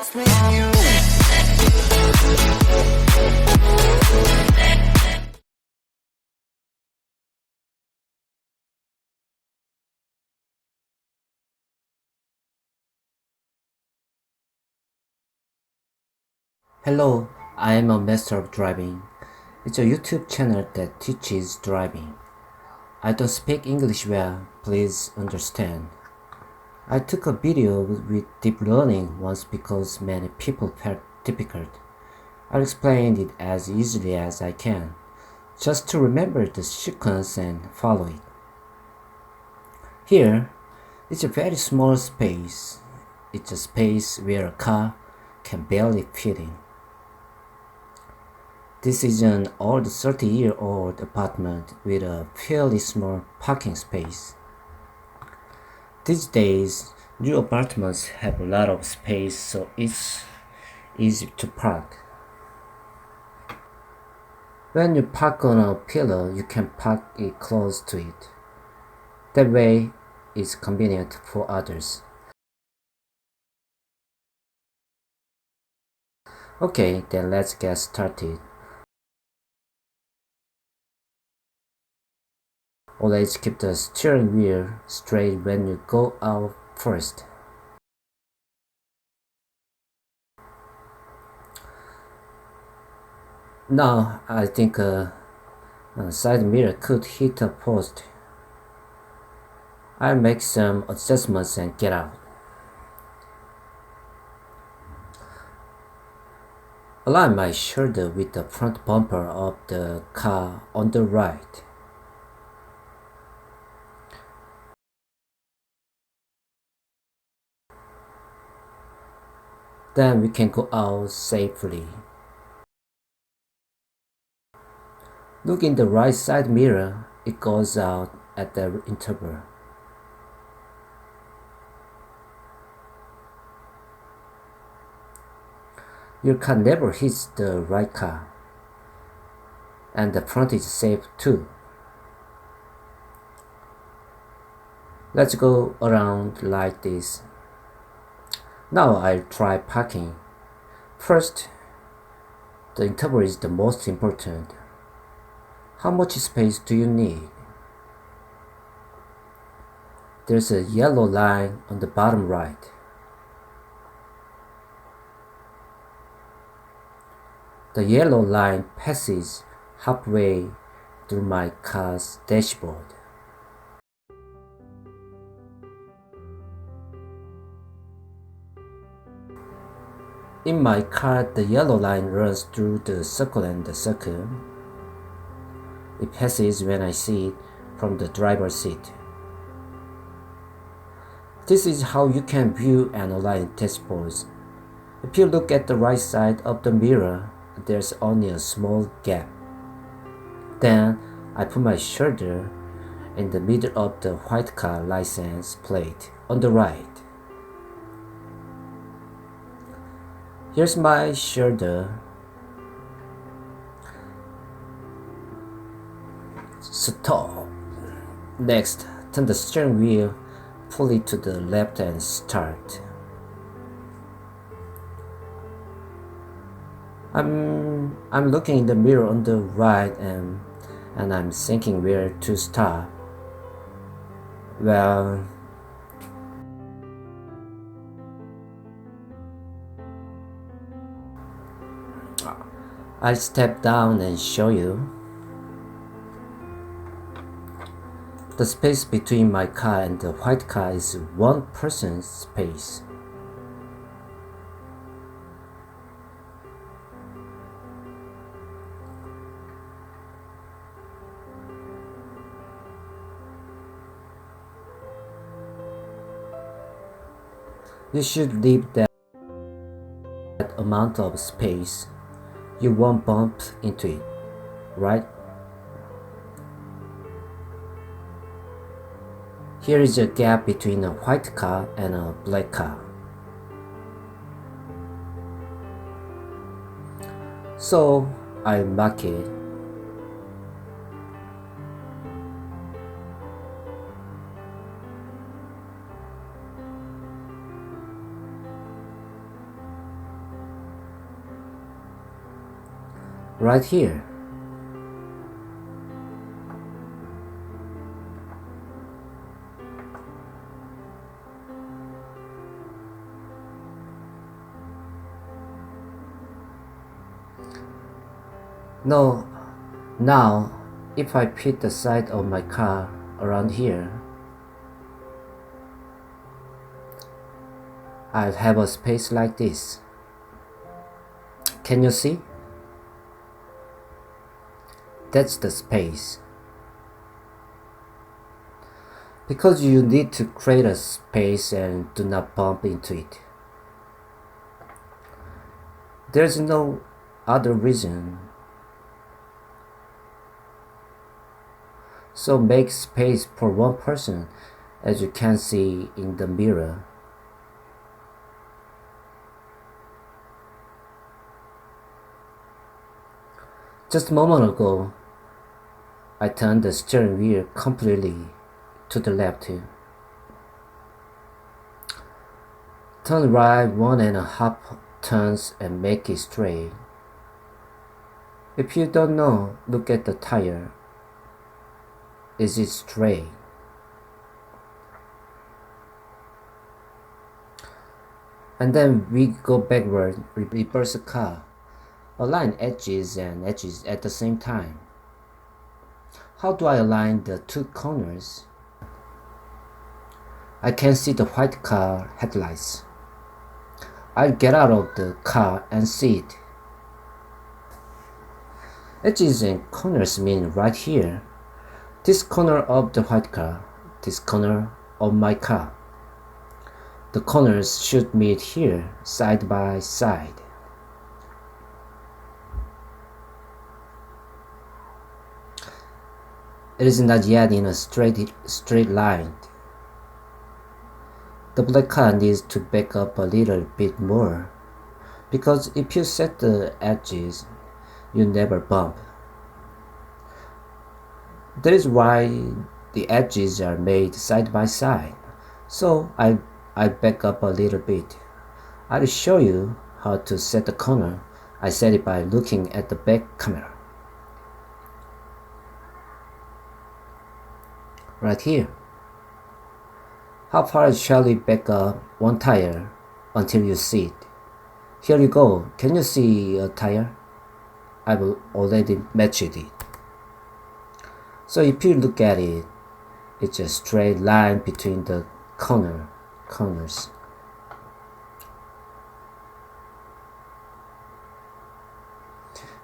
just me and you. Hello, I am a master of driving. It's a YouTube channel that teaches driving. I don't speak English well, please understand. I took a video with deep learning once because many people felt difficult. I'll explain it as easily as I can, just to remember the sequence and follow it. Here, it's a very small space. It's a space where a car can barely fit in. This is an old 30-year-old apartment with a fairly small parking space. These days, new apartments have a lot of space, so it's easy to park. When you park on a pillar, you can park it close to it. That way, it's convenient for others. Okay, then let's get started. Always keep the steering wheel straight when you go out first. Now, I think a side mirror could hit a post. I'll make some adjustments and get out. Align my shoulder with the front bumper of the car on the right. Then we can go out safely. Look in the right side mirror, it goes out at the interval. Your car never hits the right car, and the front is safe too. Let's go around like this. Now I'll try parking. First, the interval is the most important. How much space do you need? There's a yellow line on the bottom right. The yellow line passes halfway through my car's dashboard. In my car, the yellow line runs through the circle and the circle. It passes when I see it from the driver's seat. This is how you can view and align dashboards. If you look at the right side of the mirror, there's only a small gap. Then I put my shoulder in the middle of the white car license plate on the right. Here's my shoulder. Stop. Next, turn the steering wheel, pull it to the left and start. I'm looking in the mirror on the right and I'm thinking where to stop. Well, I'll step down and show you. The space between my car and the white car is one person's space. You should leave that amount of space. You won't bump into it, right? Here is a gap between a white car and a black car. So I mark it. right here. No, now if I put the side of my car around here, I'll have a space like this. Can you see? That's the space. Because you need to create a space and do not bump into it. There's no other reason. So make space for one person, as you can see in the mirror. Just a moment ago, I turned the steering wheel completely to the left. Turn right 1.5 turns and make it straight. If you don't know, look at the tire. Is it straight? And then we go backward, reverse the car. Align edges and edges at the same time. How do I align the two corners? I can see the white car headlights. I'll get out of the car and see it. Edges and corners mean right here. This corner of the white car, this corner of my car. The corners should meet here, side by side. It is not yet in a straight line. The black car needs to back up a little bit more, because if you set the edges, you never bump. That is why the edges are made side by side. So I back up a little bit. I'll show you how to set the corner. I set it by looking at the back camera. Right here. How far shall we back up one tire until you see it? Here you go. Can you see a tire? I've already matched it. So if you look at it, it's a straight line between the corners.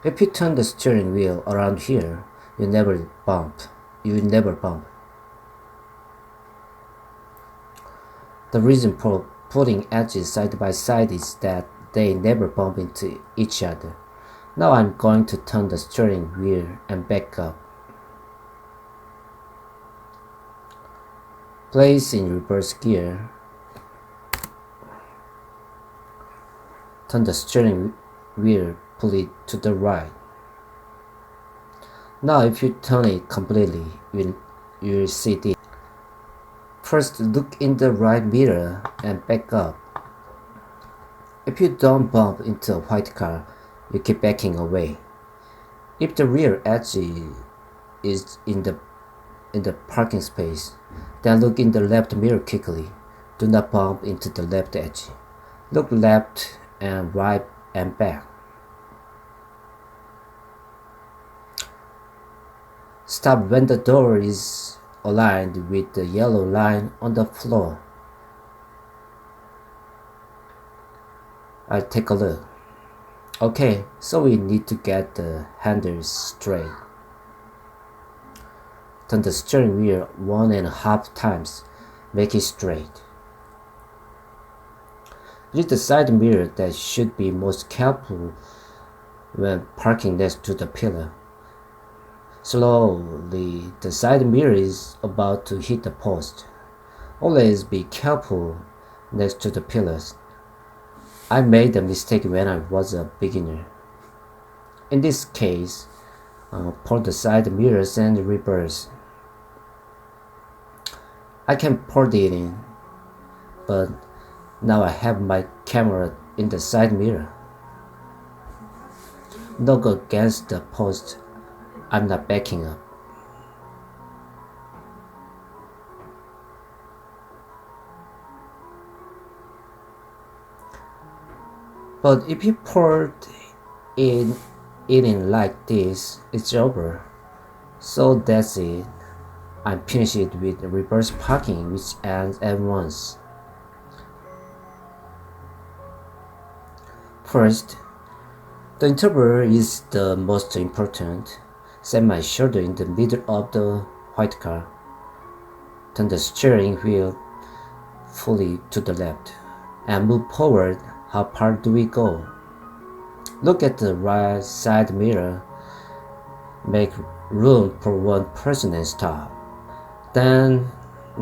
If you turn the steering wheel around here, you never bump. The reason for putting edges side by side is that they never bump into each other. Now I'm going to turn the steering wheel and back up. Place in reverse gear. Turn the steering wheel, pull it to the right. Now if you turn it completely, you'll see this. First look in the right mirror and back up. If you don't bump into a white car, you keep backing away. If the rear edge is in the parking space, then look in the left mirror quickly. Do not bump into the left edge. Look left and right and back. Stop when the door is aligned with the yellow line on the floor. I'll take a look. Okay, so we need to get the handles straight. Turn the steering wheel 1.5 times. Make it straight. It is the side mirror that should be most careful when parking next to the pillar. Slowly, the side mirror is about to hit the post. Always be careful next to the pillars. I made a mistake when I was a beginner. In this case, pull the side mirrors and reverse. I can pull it in, but now I have my camera in the side mirror. knock against the post. I'm not backing up. But if you pour it in like this, it's over. So that's it. I'm finished with reverse parking, which ends at once. First, the interval is the most important. Set my shoulder in the middle of the white car. Turn the steering wheel fully to the left and move forward. How far do we go? Look at the right side mirror. Make room for one person and stop. Then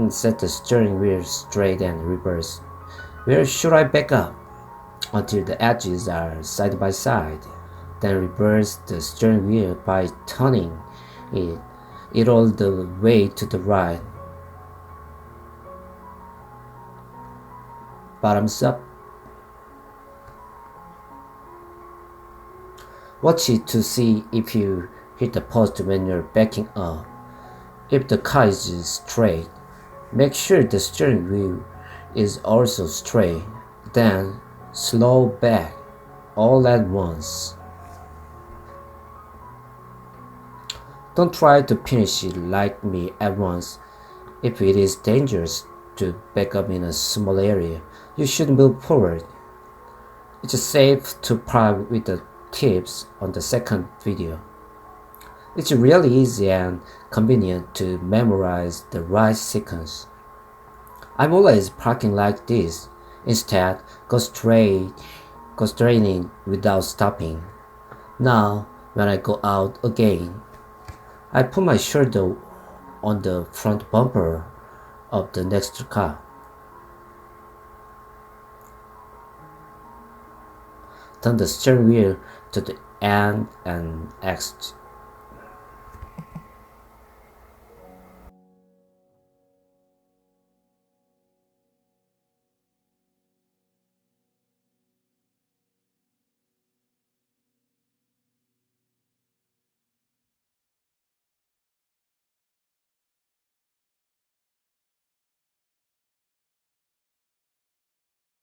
set the steering wheel straight and reverse. Where should I back up? Until the edges are side by side. Then reverse the steering wheel by turning it all the way to the right. Bottoms up. Watch it to see if you hit the post when you're backing up. If the car is straight, make sure the steering wheel is also straight. Then slow back all at once. Don't try to finish it like me at once. If it is dangerous to back up in a small area, you should move forward. It's safe to park with the tips on the second video. It's really easy and convenient to memorize the right sequence. I'm always parking like this. Instead, go straight in without stopping. Now, when I go out again, I put my shoulder on the front bumper of the next car. Turn the steering wheel to the end and exit.